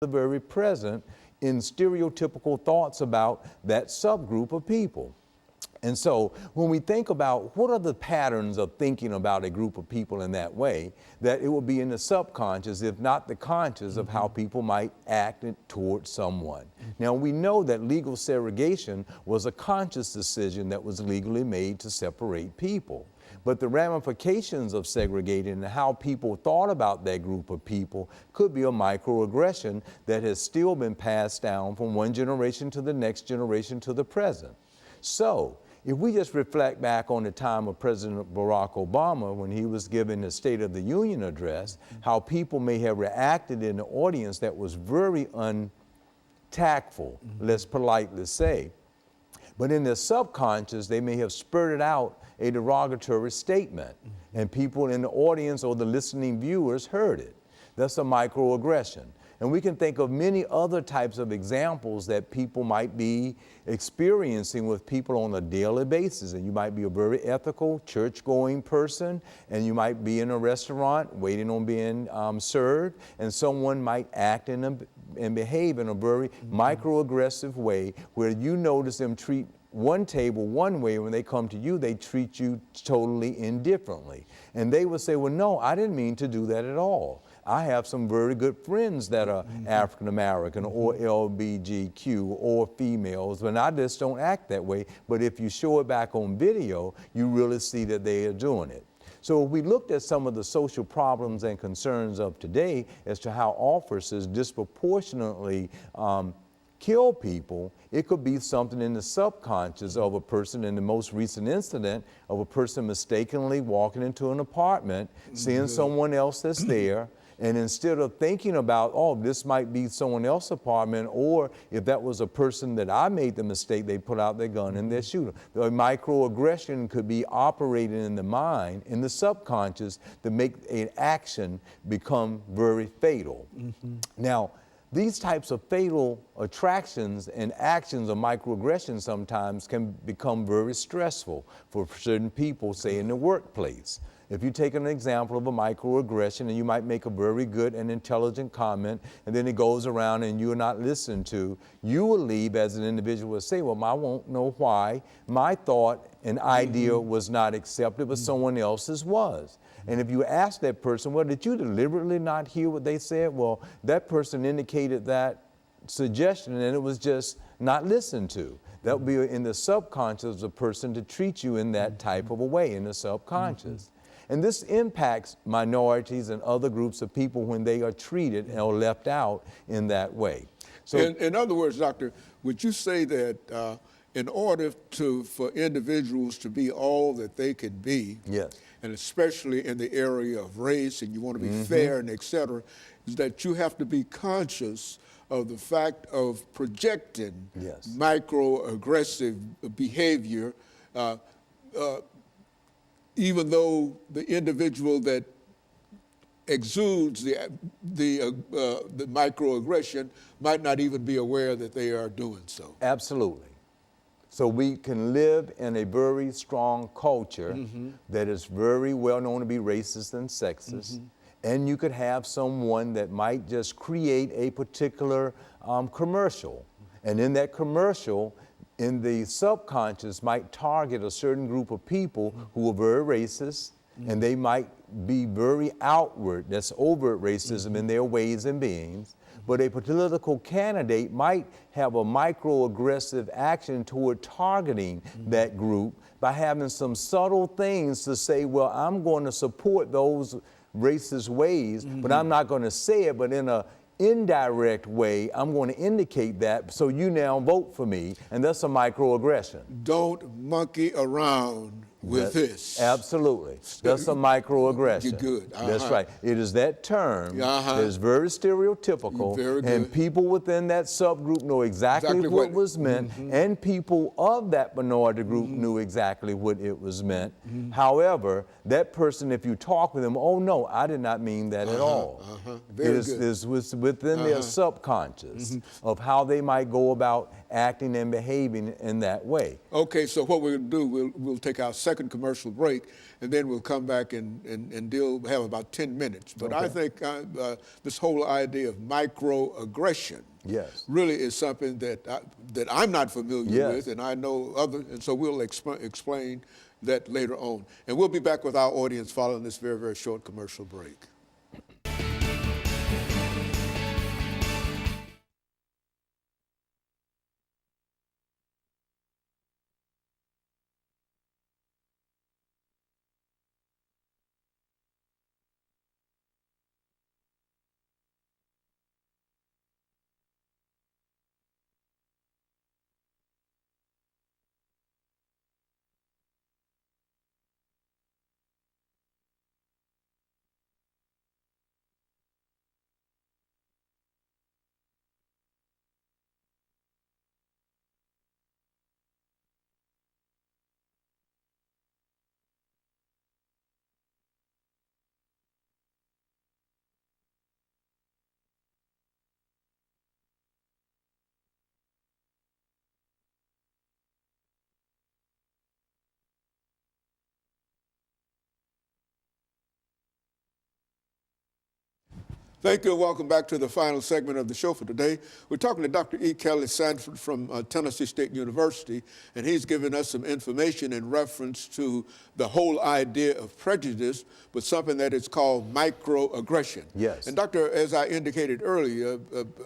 very present in stereotypical thoughts about that subgroup of people. And so when we think about what are the patterns of thinking about a group of people in that way, that it will be in the subconscious, if not the conscious, of how people might act towards someone. Now, we know that legal segregation was a conscious decision that was legally made to separate people. But the ramifications of segregating and how people thought about that group of people could be a microaggression that has still been passed down from one generation to the next generation to the present. So, if we just reflect back on the time of President Barack Obama when he was giving the State of the Union address, how people may have reacted in the audience that was very untactful, let's politely say. But in their subconscious, they may have spurted out a derogatory statement, and people in the audience or the listening viewers heard it. That's a microaggression. And we can think of many other types of examples that people might be experiencing with people on a daily basis. And you might be a very ethical, church-going person, and you might be in a restaurant waiting on being served, and someone might act and behave in a very microaggressive way where you notice them treat one table one way, when they come to you, they treat you totally indifferently. And they would say, well, no, I didn't mean to do that at all. I have some very good friends that are African American or LGBTQ or females, but I just don't act that way. But if you show it back on video, you really see that they are doing it. So if we looked at some of the social problems and concerns of today as to how officers disproportionately kill people, it could be something in the subconscious of a person. In the most recent incident of a person mistakenly walking into an apartment, seeing someone else that's there, and instead of thinking about, oh, this might be someone else's apartment, or if that was a person that I made the mistake, they put out their gun and they shoot them. The microaggression could be operating in the mind, in the subconscious, to make an action become very fatal. Now, these types of fatal attractions and actions of microaggression sometimes can become very stressful for certain people, say in the workplace. If you take an example of a microaggression and you might make a very good and intelligent comment, and then it goes around and you're not listened to, you will leave as an individual and say, well, I won't know why my thought and idea was not accepted, but someone else's was. And if you ask that person, well, did you deliberately not hear what they said? Well, that person indicated that suggestion and it was just not listened to. That would be in the subconscious of the person to treat you in that type of a way, in the subconscious. And this impacts minorities and other groups of people when they are treated or left out in that way. So, in other words, Doctor, would you say that in order for individuals to be all that they can be, yes, and especially in the area of race, and you want to be fair and et cetera, is that you have to be conscious of the fact of projecting microaggressive behavior, even though the individual that exudes the microaggression might not even be aware that they are doing so. Absolutely. So we can live in a very strong culture that is very well known to be racist and sexist. And you could have someone that might just create a particular commercial. And in that commercial, in the subconscious, might target a certain group of people who are very racist, and they might be very outward, that's overt racism in their ways and beings. But a political candidate might have a microaggressive action toward targeting that group by having some subtle things to say, well, I'm going to support those racist ways, but I'm not going to say it, but in a indirect way, I'm going to indicate that, so you now vote for me, and that's a microaggression. Don't monkey around with this. Absolutely. That's a microaggression. You're good. That's right. It is that term that is very stereotypical, and people within that subgroup know exactly what was meant, and people of that minority group knew exactly what it was meant. However, that person, if you talk with them, oh no, I did not mean that at all. It is within their subconscious of how they might go about acting and behaving in that way. Okay, so what we're going to do, we'll take our second commercial break, and then we'll come back and have about 10 minutes. But I think this whole idea of microaggression really is something that I'm not familiar with, and I know others, and so we'll explain that later on. And we'll be back with our audience following this very, very short commercial break. Thank you and welcome back to the final segment of the show for today. We're talking to Dr. EKSanford from Tennessee State University, and he's given us some information in reference to the whole idea of prejudice, but something that is called microaggression. Yes. And Doctor, as I indicated earlier,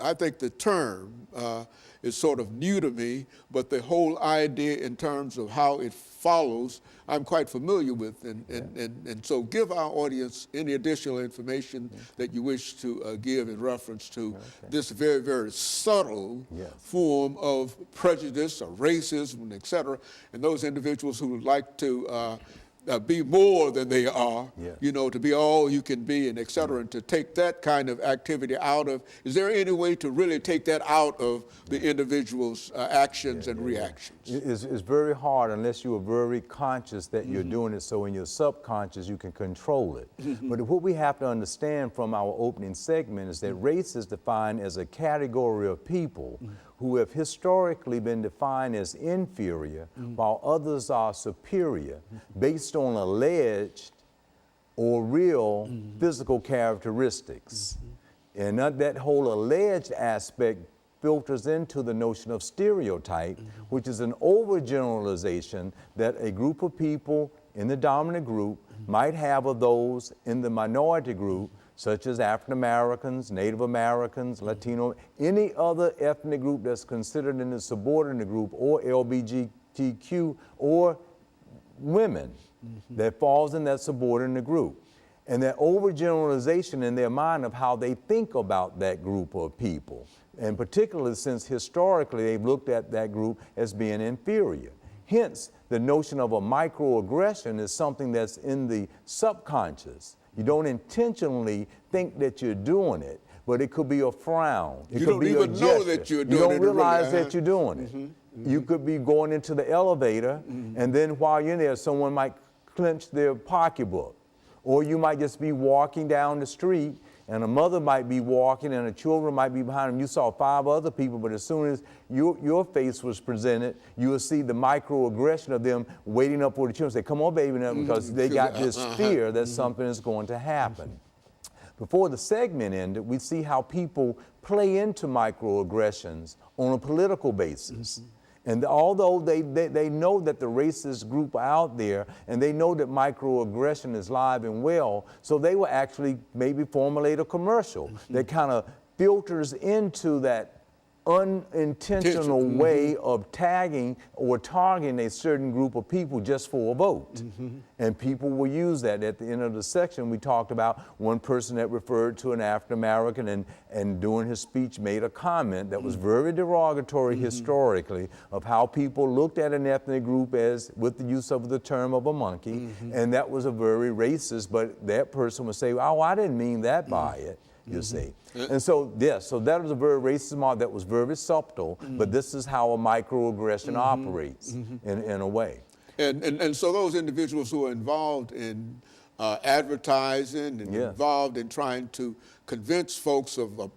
I think the term is sort of new to me, but the whole idea in terms of how it follows, I'm quite familiar with. And so give our audience any additional information that you wish to give in reference to this very, very subtle form of prejudice or racism, et cetera, and those individuals who would like to be more than they are, you know, to be all you can be, and et cetera, and to take that kind of activity out of, is there any way to really take that out of the individual's actions and reactions? It's very hard unless you are very conscious that you're doing it, so in your subconscious you can control it. But what we have to understand from our opening segment is that race is defined as a category of people who have historically been defined as inferior while others are superior based on alleged or real physical characteristics. And that whole alleged aspect filters into the notion of stereotype, which is an overgeneralization that a group of people in the dominant group might have of those in the minority group, such as African Americans, Native Americans, Latino, any other ethnic group that's considered in the subordinate group, or LGBTQ, or women that falls in that subordinate group. And that overgeneralization in their mind of how they think about that group of people, and particularly since historically they've looked at that group as being inferior. Hence, the notion of a microaggression is something that's in the subconscious. You don't intentionally think that you're doing it, but it could be a frown. It could be a gesture. You don't even know that you're doing it. You don't realize that you're doing it. You could be going into the elevator, and then while you're in there, someone might clench their pocketbook. Or you might just be walking down the street, and a mother might be walking, and the children might be behind them. You saw 5 other people, but as soon as your face was presented, you will see the microaggression of them waiting up for the children. Say, come on, baby, now, because they got this fear that something is going to happen. Before the segment ended, we see how people play into microaggressions on a political basis. And although they know that the racist group are out there, and they know that microaggression is live and well, so they will actually maybe formulate a commercial that kind of filters into that unintentional way of tagging or targeting a certain group of people just for a vote. And people will use that. At the end of the section, we talked about one person that referred to an African American and during his speech made a comment that was very derogatory historically of how people looked at an ethnic group as, with the use of the term of a monkey, and that was a very racist, but that person would say, oh, I didn't mean that by it. You see. And so, yes, so that was a very racist model that was very subtle, but this is how a microaggression operates in a way. And so those individuals who are involved in advertising and involved in trying to convince folks of a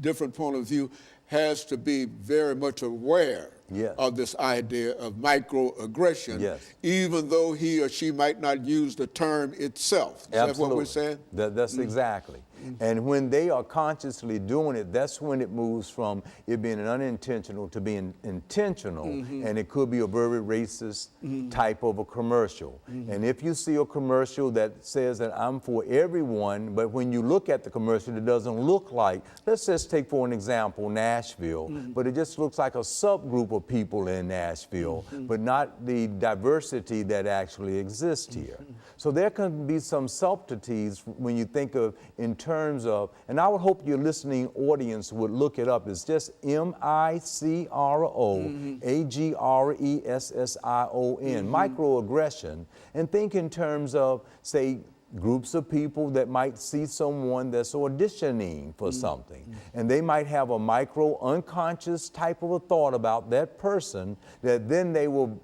different point of view has to be very much aware Yes. of this idea of microaggression, Yes. even though he or she might not use the term itself. Is that what we're saying? That's exactly. And when they are consciously doing it, that's when it moves from it being an unintentional to being intentional, and it could be a very racist type of a commercial. And if you see a commercial that says that I'm for everyone, but when you look at the commercial, it doesn't look like, let's just take for an example, Nashville, but it just looks like a subgroup of people in Nashville, but not the diversity that actually exists here. So there can be some subtleties when you think of in terms of, and I would hope your listening audience would look it up. It's just microaggression, microaggression, and think in terms of, say, groups of people that might see someone that's auditioning for something, and they might have a micro unconscious type of a thought about that person that then they will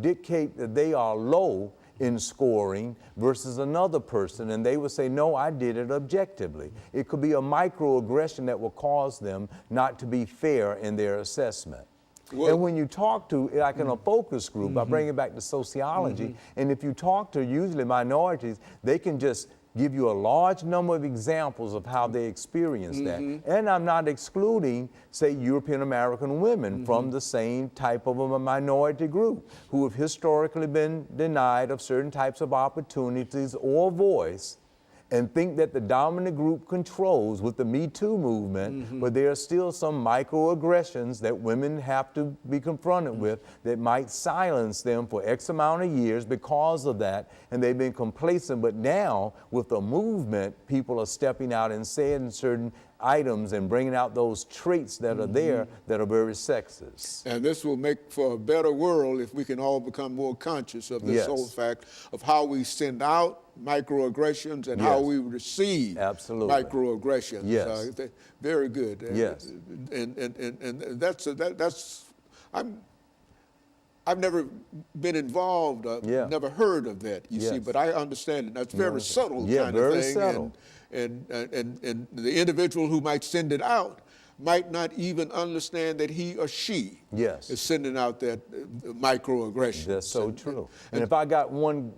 dictate that they are low in scoring versus another person, and they would say, no, I did it objectively. It could be a microaggression that will cause them not to be fair in their assessment. Well, and when you talk to, like in a focus group, I bring it back to sociology, and if you talk to usually minorities, they can just give you a large number of examples of how they experience that. And I'm not excluding, say, European American women from the same type of a minority group who have historically been denied of certain types of opportunities or voice, and think that the dominant group controls with the Me Too movement, but there are still some microaggressions that women have to be confronted with that might silence them for X amount of years because of that, and they've been complacent. But now, with the movement, people are stepping out and saying certain items and bringing out those traits that are there that are very sexist. And this will make for a better world if we can all become more conscious of this whole fact of how we send out microaggressions and how we receive microaggressions. Yes. Very good. Yes. And I've never been involved, never heard of that, you see, but I understand it. That's very subtle kind of thing. Subtle. And the individual who might send it out might not even understand that he or she is sending out that microaggression. That's so true. And if I got one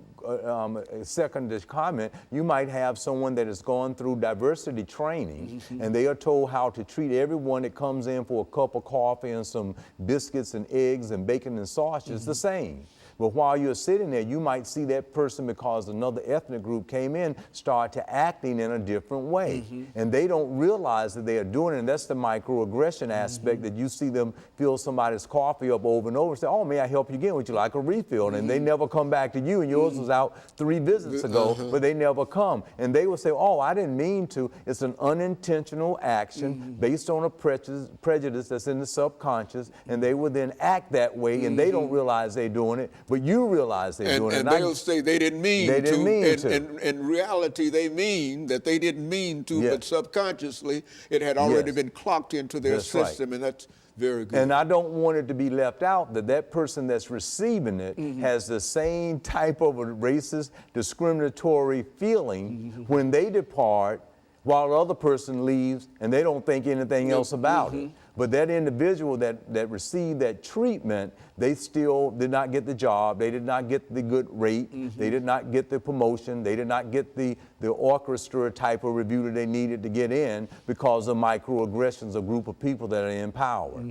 second to comment, you might have someone that has gone through diversity training and they are told how to treat everyone that comes in for a cup of coffee and some biscuits and eggs and bacon and sausage the same. But while you're sitting there, you might see that person, because another ethnic group came in, start to acting in a different way. And they don't realize that they are doing it. And that's the microaggression aspect, that you see them fill somebody's coffee up over and over and say, oh, may I help you again? Would you like a refill? And they never come back to you, and yours was out 3 visits ago, but they never come. And they will say, oh, I didn't mean to. It's an unintentional action based on a prejudice that's in the subconscious, and they will then act that way, and they don't realize they're doing it. But you realize they're doing it. And they'll say they didn't mean to. And in reality, they mean that they didn't mean to, but subconsciously it had already been clocked into their system, and that's very good. And I don't want it to be left out that that person that's receiving it has the same type of a racist, discriminatory feeling when they depart, while the other person leaves and they don't think anything else about it. But that individual that received that treatment, they still did not get the job, they did not get the good rate, they did not get the promotion, they did not get the orchestra type of review that they needed to get in because of microaggressions, a group of people that are in power.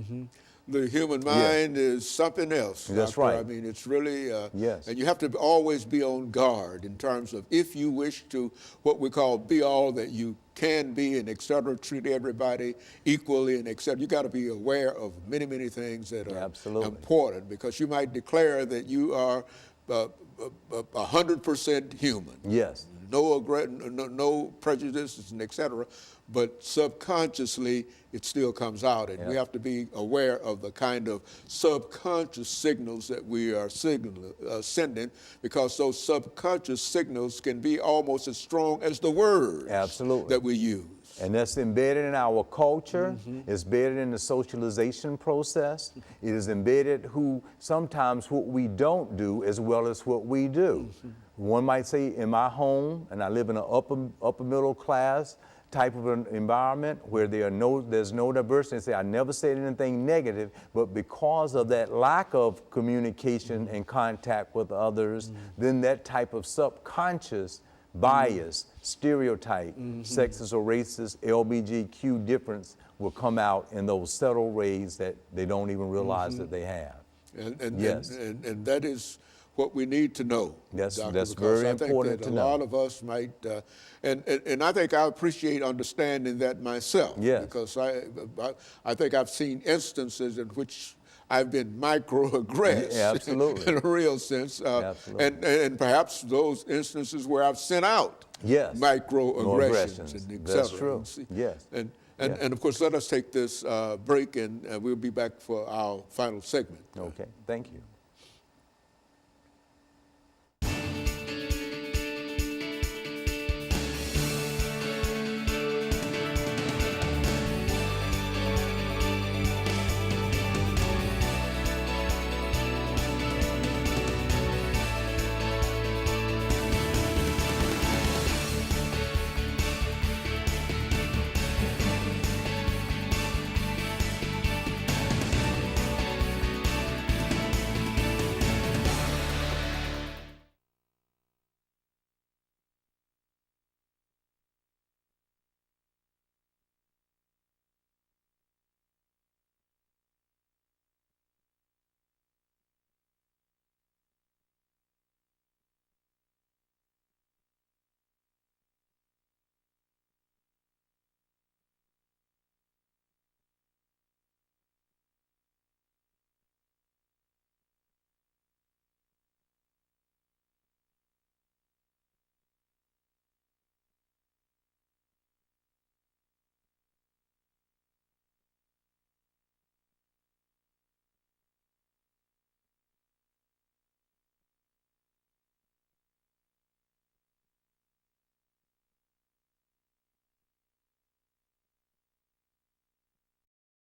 The human mind is something else. That's Doctor. right. I mean, it's really, and you have to always be on guard in terms of if you wish to, what we call be all that you can be and et cetera, treat everybody equally and et cetera. You got to be aware of many, many things that are important, because you might declare that you are 100% human. Yes. No prejudices and et cetera, but subconsciously it still comes out, and we have to be aware of the kind of subconscious signals that we are sending, because those subconscious signals can be almost as strong as the words that we use. And that's embedded in our culture. It's embedded in the socialization process. It is embedded sometimes what we don't do as well as what we do. One might say, in my home, and I live in an upper middle class type of an environment where there's no diversity, and say, I never said anything negative, but because of that lack of communication and contact with others, then that type of subconscious bias, stereotype, sexist or racist, LBGQ difference will come out in those subtle ways that they don't even realize that they have. And that is what we need to know. That's because very I think important that to a know. lot of us might, and I think I appreciate understanding that myself. Yes. Because I think I've seen instances in which I've been microaggressed. Yeah, absolutely. In a real sense. Absolutely. And perhaps those instances where I've sent out Yes. microaggressions and et That's cetera. true. Yes. And of course, let us take this break, and we'll be back for our final segment. Okay, thank you.